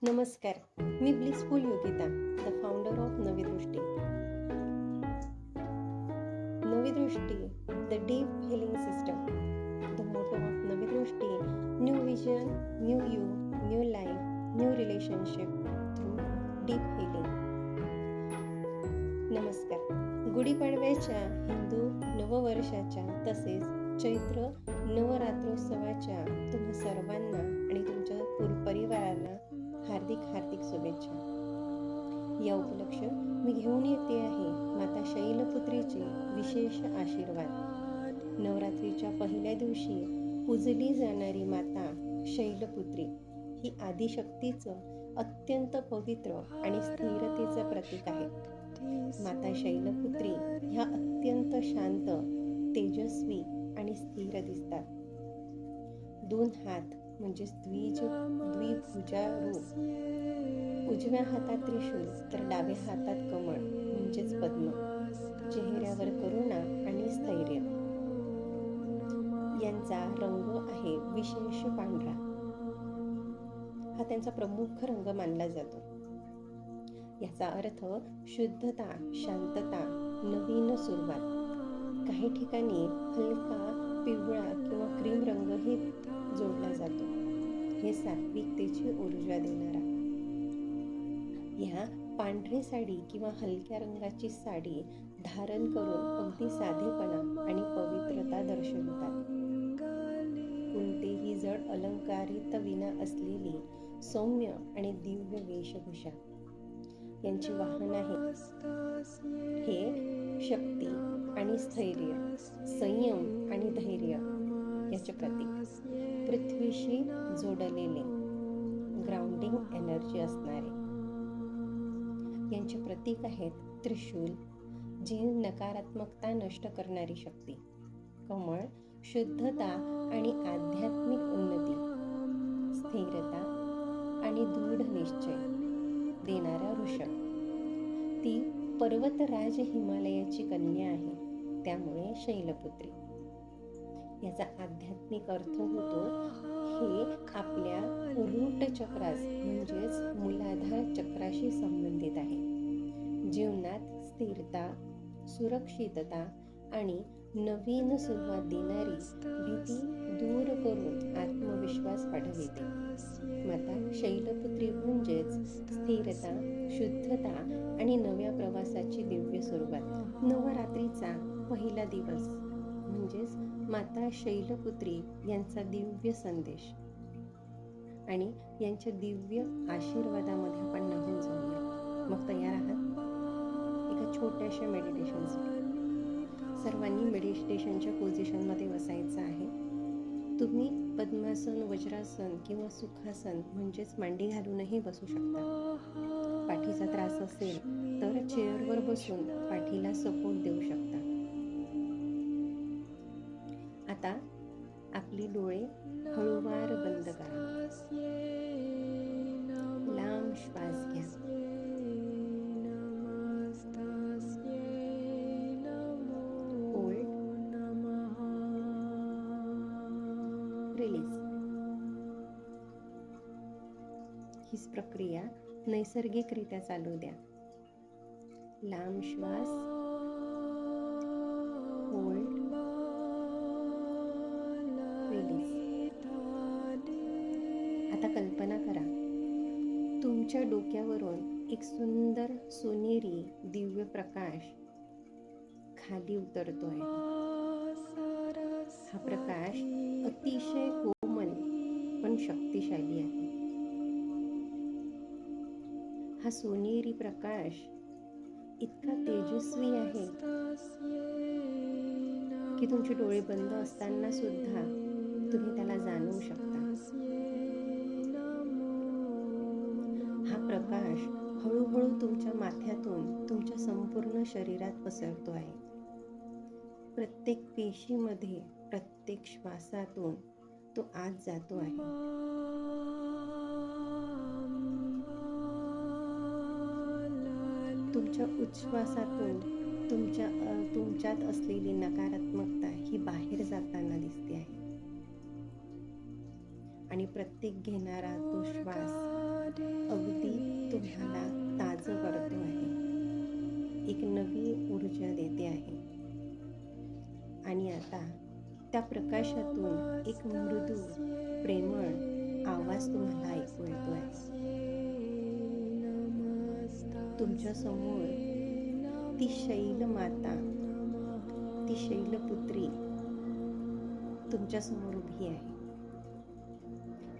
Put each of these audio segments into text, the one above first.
नमस्कार. मी blissful Yogita, the founder of Navi Drishti. Navi Drishti, the deep healing system. The motto of Navi Drishti: new vision, new you, new life, new relationship through deep healing. नमस्कार. गुढीपाडव्याच्या हिंदू नववर्षाच्या तसेच चैत्र नवरात्रोत्सवाच्या तुम्हा सर्वांना आणि तुमच्या परिवाराला हार्दिक शुभेच्छा. या उपलक्ष मी घेऊन येते आहे माता शैलपुत्रीचे विशेष आशीर्वाद. नवरात्रीच्या पहिल्या दिवशी पूजली जाणारी माता शैलपुत्री ही आदिशक्तीचं अत्यंत पवित्र आणि स्थिरतेचं प्रतीक आहे. माता शैलपुत्री ह्या अत्यंत शांत, तेजस्वी आणि स्थिर दिसतात. 2 हात म्हणजे द्विभुजा रूप. उजव्या हातात त्रिशूल तर डाव्या हातात कमळ म्हणजेच पद्म. चेहऱ्यावर करुणा आणि स्थैर्य. यांचा रंग आहे विशेष पांढरा. हा त्यांचा प्रमुख रंग मानला जातो. याचा अर्थ शुद्धता, शांतता, नवीन सुरुवात. काही ठिकाणी हलका पिवळा किंवा क्रीम रंगही जोडला जातो. हे सात्विकतेची ऊर्जा देणारा. या पांढरी साडी किंवा हलक्या रंगाची साडी धारण करून अगदी साधेपणा आणि पवित्रता दर्शवतात. कोणतेही जड अलंकारित विना असलेली सौम्य आणि दिव्य वेशभूषा. यांची वाहन आहे हे शक्ती आणि स्थैर्य, संयम आणि धैर्य याचे प्रतीक. पृथ्वीशी जोडलेले, ग्राउंडिंग एनर्जी असणारे. यांचे प्रतीक आहेत त्रिशूल, जी नकारात्मकता नष्ट करणारी शक्ती. कमळ, शुद्धता आणि आध्यात्मिक उन्नती. स्थिरता आणि दृढ निश्चय देणारा वृषभ. ती पर्वतराज हिमालयाची कन्या आहे, त्यामुळे शैलपुत्री. याचा आध्यात्मिक अर्थ होतो हे आपल्या रूट चक्रास म्हणजेच मूलाधार चक्राशी संबंधित आहे. जीवनात स्थिरता, सुरक्षितता आणि नवीन सुरुवात देणारी भीती दूर करून आत्मविश्वास वाढविते. माता शैलपुत्री म्हणजेच स्थिरता, शुद्धता आणि नव्या प्रवासाची दिव्य सुरुवात. नवरात्रीचा पहिला दिवस म्हणजेच माता शैलपुत्री यांचा दिव्य संदेश आणि यांच्या दिव्य आशीर्वादामध्ये आपण नवीन जाऊया. मग तयार आहात एका छोट्याशा मेडिटेशनसाठी. सर्वांनी मेडिटेशनच्या पोझिशनमध्ये बसायचं आहे. तुम्ही पद्मासन, वज्रासन किंवा सुखासन म्हणजेच मांडी घालूनही बसू शकता. पाठीचा त्रास असेल तर चेअरवर बसून पाठीला सपोर्ट देऊ शकता. आता आपली डोळे हळूवार बंद करा. लांब श्वास घ्या. होल्ड. रिलीज. हीच प्रक्रिया नैसर्गिकरित्या चालू द्या. लांब श्वास, होल्ड, रिलीज. आता कल्पना करा तुमच्या डोक्यावरून एक सुंदर सोनेरी दिव्य प्रकाश खाली उतरतोय. हा प्रकाश अतिशय कोमल पण शक्तिशाली आहे. हा सोनेरी प्रकाश इतका तेजस्वी आहे की तुमचे डोळे बंद असताना सुद्धा तुम्ही त्याला जाणवू शकता. हा प्रकाश हळूहळू तुमच्या माथ्यातून तुमच्या संपूर्ण शरीरात पसरतो आहे. प्रत्येक पेशीमध्ये, प्रत्येक श्वासातून तो आत जातो आहे. तुमच्या उच्छ्वासातून तुमच्यात असलेली नकारात्मकता ही बाहेर जाताना दिसते आहे. आणि प्रत्येक घेणारा तो श्वास अगदी तुम्हाला ताजं करतो आहे, एक नवी ऊर्जा देते आहे. आणि आता त्या प्रकाशातून एक मृदू प्रेमळ आवाज तुम्हाला ऐकू येतो आहे. तुमच्या समोर ती शैल माता, ती शैलपुत्री तुमच्या समोर उभी आहे.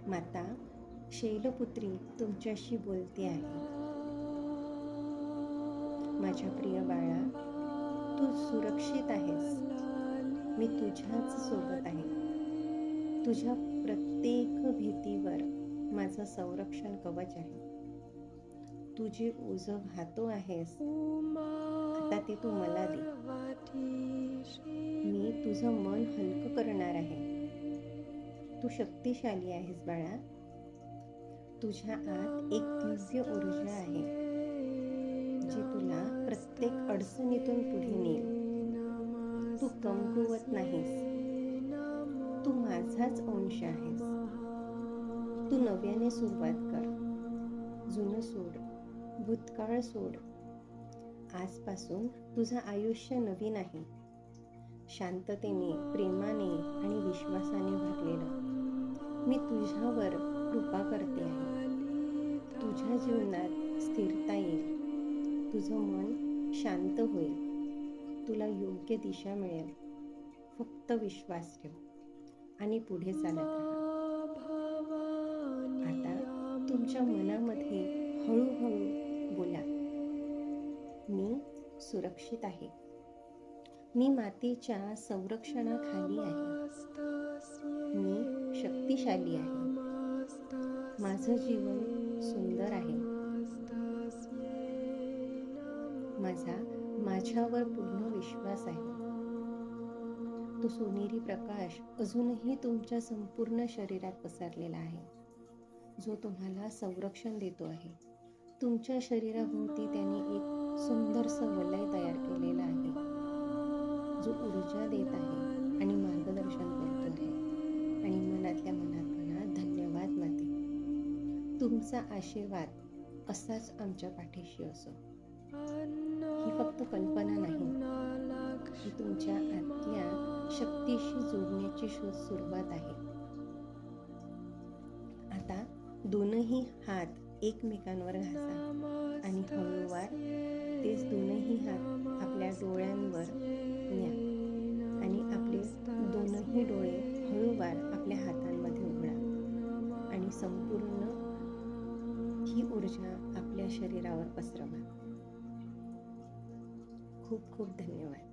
माता शैलपुत्री तुमच्याशी बोलते आहे. माझ्या प्रिय बाळा, तू सुरक्षित आहेस. मी तुझ्याच सोबत आहे. तुझ्या प्रत्येक भीतीवर माझं संरक्षण कवच आहे. तू जे ओझं वाहतो आहेस, आता ते तू मला दे. मी तुझं मन हलकं करणार आहे. तू शक्तिशाली आहेस बाळा. तुझ्या आत एक दिव्य ऊर्जा आहे, जी तुला प्रत्येक अडचणीतून पुढे नेईल. तू कमकुवत नाहीस. तू माझाच अंश आहेस. तू नव्याने सुरुवात कर. जुनं सोड, भूतकाळ सोड. आजपासून तुझं आयुष्य नवीन आहे, शांततेने, प्रेमाने आणि विश्वासाने भरलेलं. मी तुझ्यावर कृपा करते आहे. तुझ्या जीवनात स्थिरता येईल. तुझं मन शांत होईल. तुला योग्य दिशा मिळेल. फक्त विश्वास ठेव आणि पुढे चालत राहा. आता तुमच्या मनामध्ये हळूहळू बोला, मी सुरक्षित आहे. मी मातेच्या संरक्षणाखाली आहे. मी शक्तिशाली आहे. माझं जीवन सुंदर आहे. माझ्यावर पूर्ण विश्वास आहे. तो सोनेरी प्रकाश अजूनही तुमच्या संपूर्ण शरीरात पसरलेला आहे, जो तुम्हाला संरक्षण देतो आहे. तुमच्या शरीराभोवती त्याने एक सुंदरसं वलय तयार केलेलं आहे, जो ऊर्जा देत आहे आणि मार्गदर्शन करतो आहे. आणि मनातल्या मनात म्हणा, धन्यवाद माते. तुमचा आशीर्वाद असाच आमच्या पाठीशी असो. ही फक्त कल्पना नाही, ही तुमच्या आतल्या शक्तीशी जोडण्याची सुरुवात आहे. आता दोनही हात एकमेकांवर घासा आणि हळूवार तेच दोनही हात आपल्या डोळ्यांवर न्या आणि आपले दोनही डोळे हळूवार आपल्या हातांमध्ये उघडा आणि संपूर्ण ही ऊर्जा आपल्या शरीरावर पसरवा. खूप खूप धन्यवाद.